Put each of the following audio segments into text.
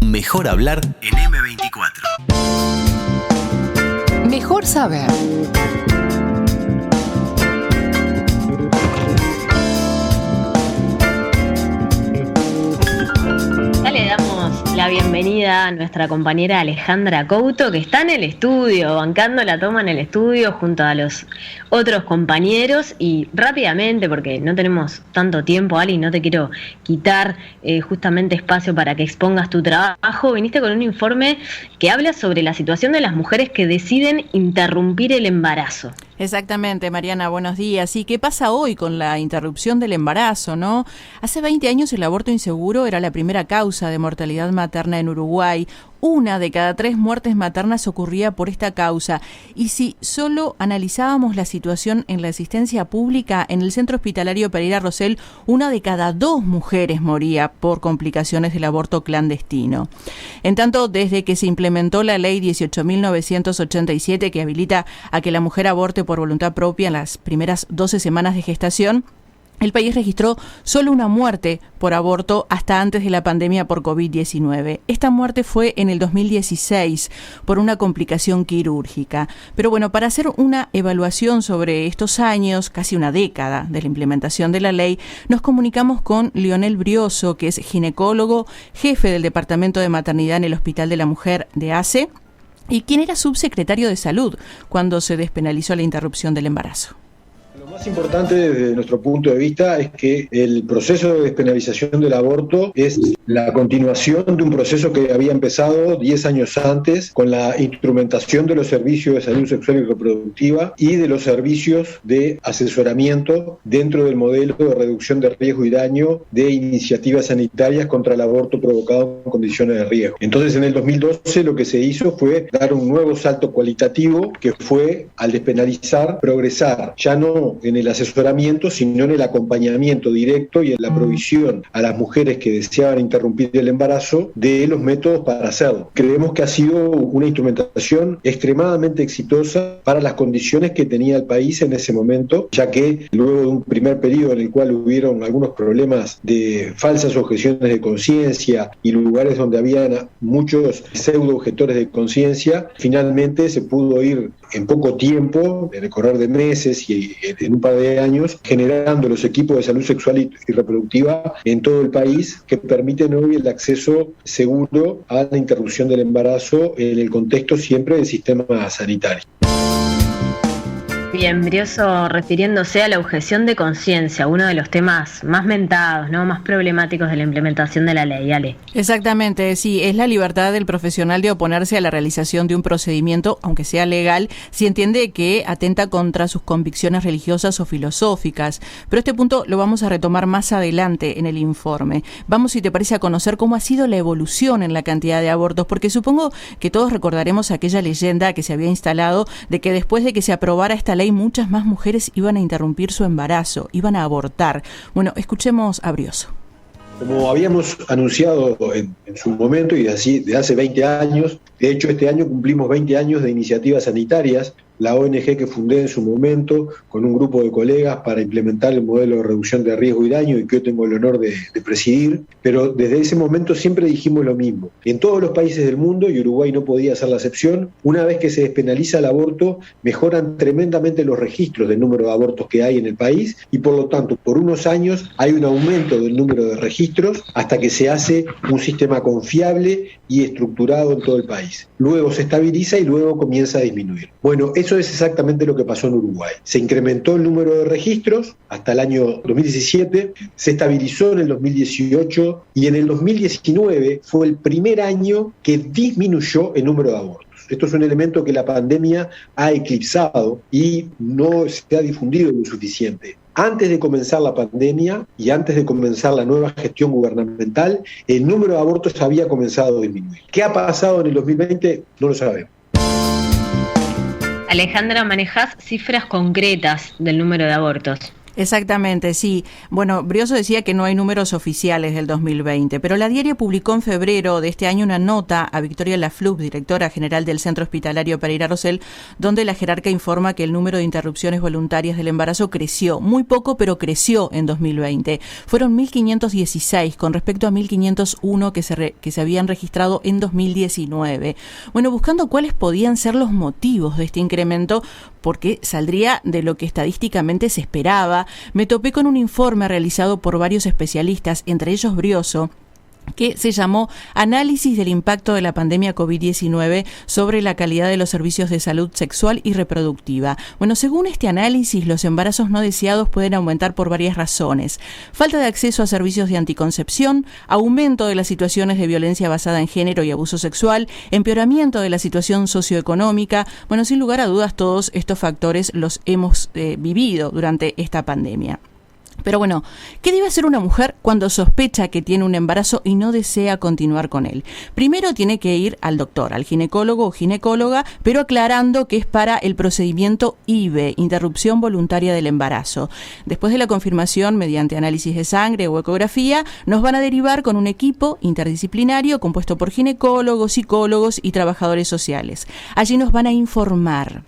Mejor hablar en M24. Mejor saber. Le damos la bienvenida a nuestra compañera Alejandra Couto, que está en el estudio, bancando la toma en el estudio junto a los otros compañeros. Y rápidamente, porque no tenemos tanto tiempo, Ali, no te quiero quitar justamente espacio para que expongas tu trabajo, viniste con un informe que habla sobre la situación de las mujeres que deciden interrumpir el embarazo. Exactamente, Mariana, buenos días. ¿Y qué pasa hoy con la interrupción del embarazo, no? Hace 20 años el aborto inseguro era la primera causa de mortalidad materna en Uruguay. 1 de cada 3 muertes maternas ocurría por esta causa. Y si solo analizábamos la situación en la asistencia pública, en el Centro Hospitalario Pereira Rosell, 1 de cada 2 mujeres moría por complicaciones del aborto clandestino. En tanto, desde que se implementó la ley 18.987, que habilita a que la mujer aborte por voluntad propia en las primeras 12 semanas de gestación, el país registró solo 1 muerte por aborto hasta antes de la pandemia por COVID-19. Esta muerte fue en el 2016 por una complicación quirúrgica. Pero bueno, para hacer una evaluación sobre estos años, casi una década de la implementación de la ley, nos comunicamos con Lionel Brioso, que es ginecólogo, jefe del Departamento de Maternidad en el Hospital de la Mujer de ACE, y quien era subsecretario de Salud cuando se despenalizó la interrupción del embarazo. Lo más importante desde nuestro punto de vista es que el proceso de despenalización del aborto es la continuación de un proceso que había empezado 10 años antes con la instrumentación de los servicios de salud sexual y reproductiva y de los servicios de asesoramiento dentro del modelo de reducción de riesgo y daño de iniciativas sanitarias contra el aborto provocado en condiciones de riesgo. Entonces, en el 2012 lo que se hizo fue dar un nuevo salto cualitativo, que fue, al despenalizar, progresar ya no en el asesoramiento, sino en el acompañamiento directo y en la provisión a las mujeres que deseaban interrumpir el embarazo de los métodos para hacerlo. Creemos que ha sido una instrumentación extremadamente exitosa para las condiciones que tenía el país en ese momento, ya que luego de un primer periodo en el cual hubieron algunos problemas de falsas objeciones de conciencia y lugares donde habían muchos pseudo objetores de conciencia, finalmente se pudo ir en poco tiempo, en el correr de meses y en un par de años, generando los equipos de salud sexual y reproductiva en todo el país que permiten hoy el acceso seguro a la interrupción del embarazo en el contexto siempre del sistema sanitario. Bien, Brioso, refiriéndose a la objeción de conciencia, uno de los temas más mentados, ¿no?, más problemáticos de la implementación de la ley. Ale. Exactamente, sí, es la libertad del profesional de oponerse a la realización de un procedimiento, aunque sea legal, si entiende que atenta contra sus convicciones religiosas o filosóficas. Pero este punto lo vamos a retomar más adelante en el informe. Vamos, si te parece, a conocer cómo ha sido la evolución en la cantidad de abortos, porque supongo que todos recordaremos aquella leyenda que se había instalado de que después de que se aprobara esta ley, muchas más mujeres iban a interrumpir su embarazo, iban a abortar. Bueno, escuchemos a Brioso. Como habíamos anunciado en su momento y así de hace 20 años, de hecho este año cumplimos 20 años de iniciativas sanitarias, la ONG que fundé en su momento con un grupo de colegas para implementar el modelo de reducción de riesgo y daño y que yo tengo el honor de presidir, pero desde ese momento siempre dijimos lo mismo. En todos los países del mundo, y Uruguay no podía ser la excepción, una vez que se despenaliza el aborto, mejoran tremendamente los registros del número de abortos que hay en el país y por lo tanto, por unos años hay un aumento del número de registros hasta que se hace un sistema confiable y estructurado en todo el país. Luego se estabiliza y luego comienza a disminuir. Bueno, eso es exactamente lo que pasó en Uruguay. Se incrementó el número de registros hasta el año 2017, se estabilizó en el 2018 y en el 2019 fue el primer año que disminuyó el número de abortos. Esto es un elemento que la pandemia ha eclipsado y no se ha difundido lo suficiente. Antes de comenzar la pandemia y antes de comenzar la nueva gestión gubernamental, el número de abortos había comenzado a disminuir. ¿Qué ha pasado en el 2020? No lo sabemos. Alejandra, ¿manejás cifras concretas del número de abortos? Exactamente, sí. Bueno, Brioso decía que no hay números oficiales del 2020, pero la Diario publicó en febrero de este año una nota a Victoria Laflub, directora general del Centro Hospitalario Pereira Rosell, donde la jerarca informa que el número de interrupciones voluntarias del embarazo creció, muy poco, pero creció en 2020. Fueron 1.516 con respecto a 1.501 que se habían registrado en 2019. Bueno, buscando cuáles podían ser los motivos de este incremento, porque saldría de lo que estadísticamente se esperaba, me topé con un informe realizado por varios especialistas, entre ellos Brioso, que se llamó Análisis del impacto de la pandemia COVID-19 sobre la calidad de los servicios de salud sexual y reproductiva. Bueno, según este análisis, los embarazos no deseados pueden aumentar por varias razones: falta de acceso a servicios de anticoncepción, aumento de las situaciones de violencia basada en género y abuso sexual, empeoramiento de la situación socioeconómica. Bueno, sin lugar a dudas, todos estos factores los hemos vivido durante esta pandemia. Pero bueno, ¿qué debe hacer una mujer cuando sospecha que tiene un embarazo y no desea continuar con él? Primero tiene que ir al doctor, al ginecólogo o ginecóloga, pero aclarando que es para el procedimiento IVE, interrupción voluntaria del embarazo. Después de la confirmación mediante análisis de sangre o ecografía, nos van a derivar con un equipo interdisciplinario compuesto por ginecólogos, psicólogos y trabajadores sociales. Allí nos van a informar.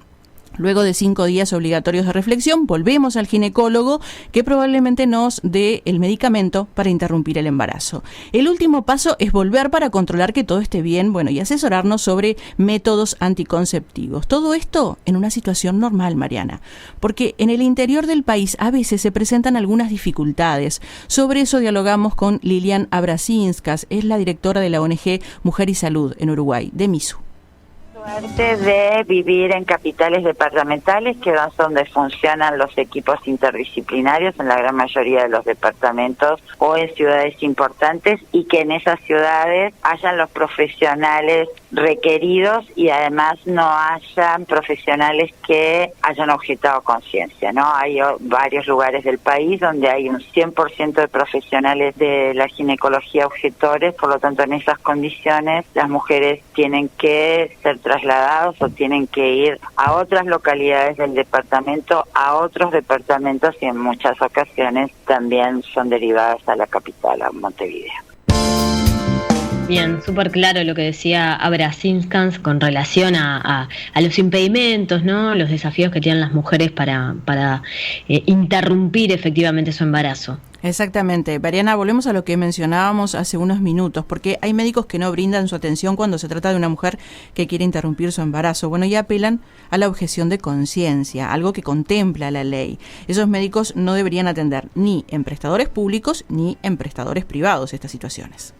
Luego de 5 días obligatorios de reflexión, volvemos al ginecólogo, que probablemente nos dé el medicamento para interrumpir el embarazo. El último paso es volver para controlar que todo esté bien, bueno, y asesorarnos sobre métodos anticonceptivos. Todo esto en una situación normal, Mariana, porque en el interior del país a veces se presentan algunas dificultades. Sobre eso dialogamos con Lilian Abrasinskas, es la directora de la ONG Mujer y Salud en Uruguay, de MISU. Suerte de vivir en capitales departamentales, que es donde funcionan los equipos interdisciplinarios en la gran mayoría de los departamentos, o en ciudades importantes, y que en esas ciudades hayan los profesionales requeridos y además no hayan profesionales que hayan objetado conciencia, ¿no? Hay varios lugares del país donde hay un 100% de profesionales de la ginecología objetores, por lo tanto en esas condiciones las mujeres tienen que ser trasladados o tienen que ir a otras localidades del departamento, a otros departamentos, y en muchas ocasiones también son derivadas a la capital, a Montevideo. Bien, súper claro lo que decía Abrasinskas con relación a los impedimentos, ¿no? Los desafíos que tienen las mujeres para interrumpir efectivamente su embarazo. Exactamente. Mariana, volvemos a lo que mencionábamos hace unos minutos, porque hay médicos que no brindan su atención cuando se trata de una mujer que quiere interrumpir su embarazo. Bueno, y apelan a la objeción de conciencia, algo que contempla la ley. Esos médicos no deberían atender ni en prestadores públicos ni en prestadores privados estas situaciones.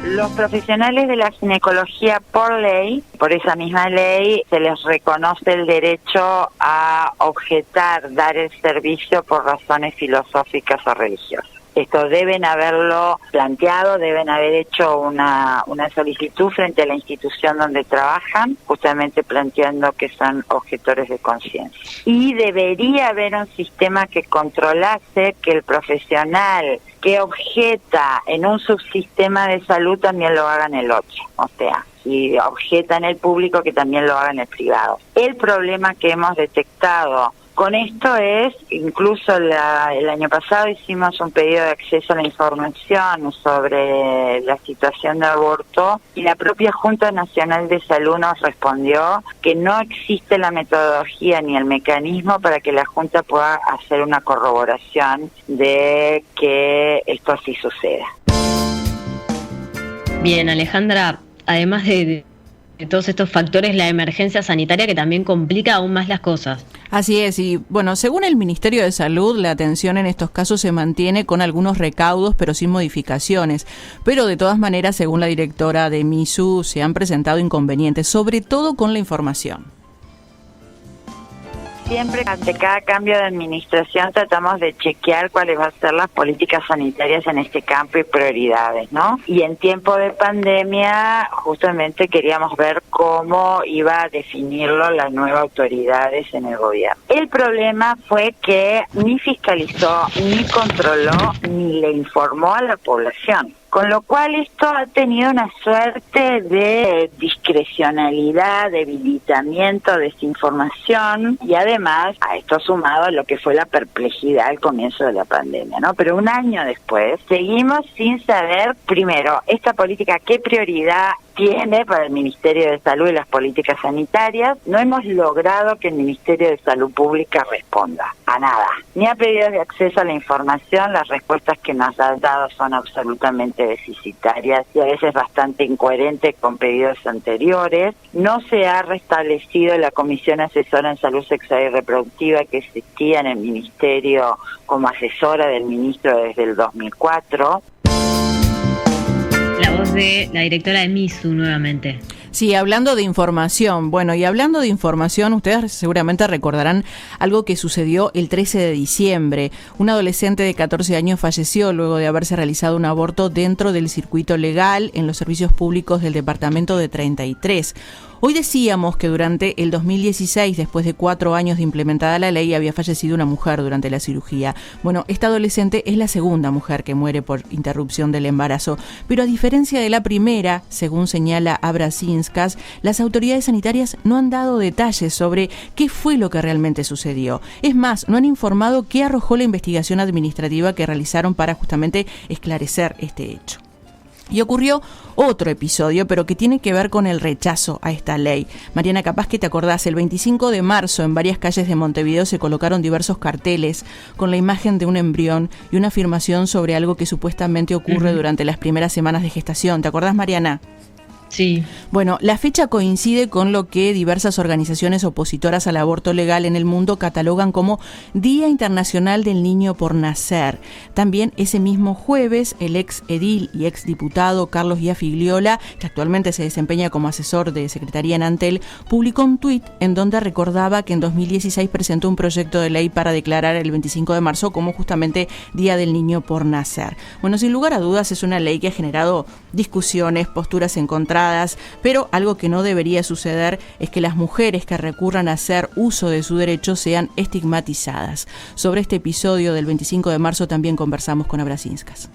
Los profesionales de la ginecología, por ley, por esa misma ley, se les reconoce el derecho a objetar, dar el servicio por razones filosóficas o religiosas. Esto deben haberlo planteado, deben haber hecho una solicitud frente a la institución donde trabajan, justamente planteando que son objetores de conciencia. Y debería haber un sistema que controlase que el profesional que objeta en un subsistema de salud también lo haga en el otro. O sea, si objeta en el público, que también lo haga en el privado. El problema que hemos detectado con esto es, incluso el año pasado hicimos un pedido de acceso a la información sobre la situación de aborto, y la propia Junta Nacional de Salud nos respondió que no existe la metodología ni el mecanismo para que la Junta pueda hacer una corroboración de que esto así suceda. Bien, Alejandra, además de todos estos factores, la emergencia sanitaria que también complica aún más las cosas. Así es, y bueno, según el Ministerio de Salud, la atención en estos casos se mantiene con algunos recaudos, pero sin modificaciones. Pero de todas maneras, según la directora de MISU, se han presentado inconvenientes, sobre todo con la información. Siempre ante cada cambio de administración tratamos de chequear cuáles van a ser las políticas sanitarias en este campo y prioridades, ¿no? Y en tiempo de pandemia justamente queríamos ver cómo iba a definirlo las nuevas autoridades en el gobierno. El problema fue que ni fiscalizó, ni controló, ni le informó a la población. Con lo cual esto ha tenido una suerte de discrecionalidad, debilitamiento, desinformación, y además a esto sumado lo que fue la perplejidad al comienzo de la pandemia, ¿no? Pero un año después seguimos sin saber, primero, esta política qué prioridad tiene para el Ministerio de Salud y las políticas sanitarias. No hemos logrado que el Ministerio de Salud Pública responda a nada, ni a pedidos de acceso a la información. Las respuestas que nos han dado son absolutamente deficitarias y a veces bastante incoherentes con pedidos anteriores. No se ha restablecido la Comisión Asesora en Salud Sexual y Reproductiva que existía en el Ministerio como asesora del ministro desde el 2004. La voz de la directora de MISU nuevamente. Sí, hablando de información, bueno, y hablando de información, ustedes seguramente recordarán algo que sucedió el 13 de diciembre. Un adolescente de 14 años falleció luego de haberse realizado un aborto dentro del circuito legal en los servicios públicos del departamento de 33. Hoy decíamos que durante el 2016, después de 4 años de implementada la ley, había fallecido una mujer durante la cirugía. Bueno, esta adolescente es la segunda mujer que muere por interrupción del embarazo, pero a diferencia de la primera, según señala Abrazinskas, las autoridades sanitarias no han dado detalles sobre qué fue lo que realmente sucedió. Es más, no han informado qué arrojó la investigación administrativa que realizaron para justamente esclarecer este hecho. Y ocurrió otro episodio, pero que tiene que ver con el rechazo a esta ley. Mariana, capaz que te acordás, el 25 de marzo en varias calles de Montevideo se colocaron diversos carteles con la imagen de un embrión y una afirmación sobre algo que supuestamente ocurre durante las primeras semanas de gestación. ¿Te acordás, Mariana? Sí. Bueno, la fecha coincide con lo que diversas organizaciones opositoras al aborto legal en el mundo catalogan como Día Internacional del Niño por Nacer. También ese mismo jueves, el ex edil y ex diputado Carlos Iafigliola, que actualmente se desempeña como asesor de Secretaría en Antel, publicó un tuit en donde recordaba que en 2016 presentó un proyecto de ley para declarar el 25 de marzo como justamente Día del Niño por Nacer. Bueno, sin lugar a dudas es una ley que ha generado discusiones, posturas encontradas, pero algo que no debería suceder es que las mujeres que recurran a hacer uso de su derecho sean estigmatizadas. Sobre este episodio del 25 de marzo también conversamos con Abrazinskas.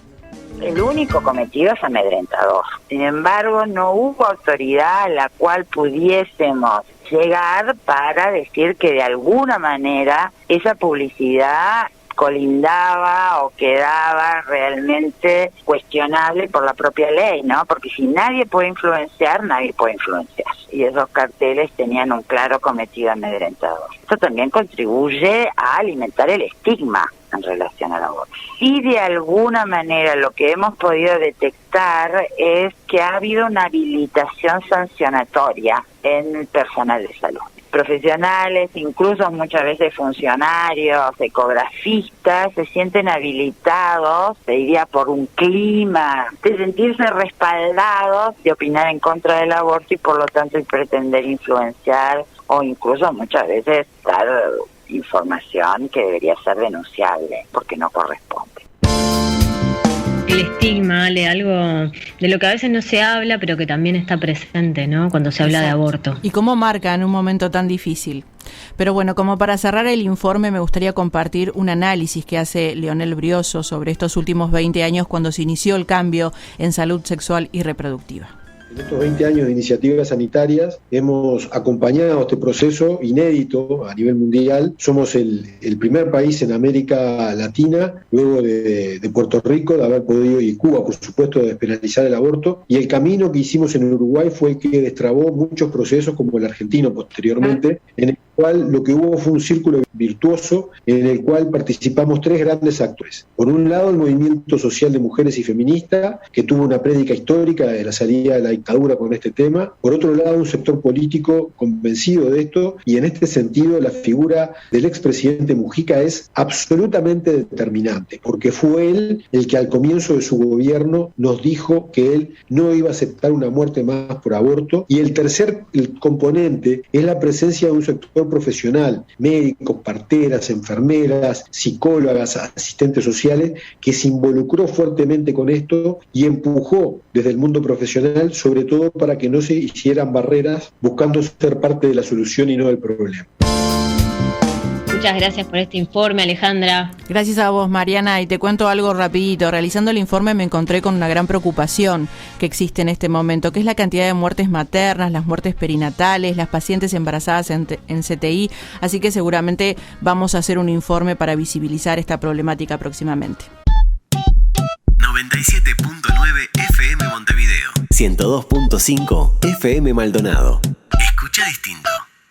El único cometido es amedrentador. Sin embargo, no hubo autoridad a la cual pudiésemos llegar para decir que de alguna manera esa publicidad colindaba o quedaba realmente cuestionable por la propia ley, ¿no? Porque si nadie puede influenciar, nadie puede influenciar. Y esos carteles tenían un claro cometido amedrentador. Esto también contribuye a alimentar el estigma en relación al aborto. Y de alguna manera lo que hemos podido detectar es que ha habido una habilitación sancionatoria en el personal de salud. Profesionales, incluso muchas veces funcionarios, ecografistas, se sienten habilitados, se diría por un clima de sentirse respaldados, de opinar en contra del aborto y por lo tanto y pretender influenciar o incluso muchas veces dar información que debería ser denunciable porque no corresponde. El estigma, Ale, algo de lo que a veces no se habla, pero que también está presente, ¿no? Cuando se habla de aborto. Y cómo marca en un momento tan difícil. Pero bueno, como para cerrar el informe, me gustaría compartir un análisis que hace Leonel Brioso sobre estos últimos 20 años cuando se inició el cambio en salud sexual y reproductiva. En estos 20 años de iniciativas sanitarias hemos acompañado este proceso inédito a nivel mundial. Somos el primer país en América Latina, luego de Puerto Rico, de haber podido, y Cuba, por supuesto, de despenalizar el aborto. Y el camino que hicimos en Uruguay fue el que destrabó muchos procesos, como el argentino posteriormente, en el cual lo que hubo fue un círculo virtuoso en el cual participamos 3 grandes actores. Por un lado, el movimiento social de mujeres y feministas, que tuvo una prédica histórica de la salida de la dictadura con este tema. Por otro lado, un sector político convencido de esto, y en este sentido la figura del expresidente Mujica es absolutamente determinante, porque fue él el que al comienzo de su gobierno nos dijo que él no iba a aceptar una muerte más por aborto. Y el tercer componente es la presencia de un sector profesional, médicos, parteras, enfermeras, psicólogas, asistentes sociales, que se involucró fuertemente con esto y empujó desde el mundo profesional, sobre todo para que no se hicieran barreras, buscando ser parte de la solución y no del problema. Muchas gracias por este informe, Alejandra. Gracias a vos, Mariana, y te cuento algo rapidito. Realizando el informe me encontré con una gran preocupación que existe en este momento, que es la cantidad de muertes maternas, las muertes perinatales, las pacientes embarazadas en CTI, así que seguramente vamos a hacer un informe para visibilizar esta problemática próximamente. 97.9 FM Montevideo. 102.5 FM Maldonado. Escucha distinto.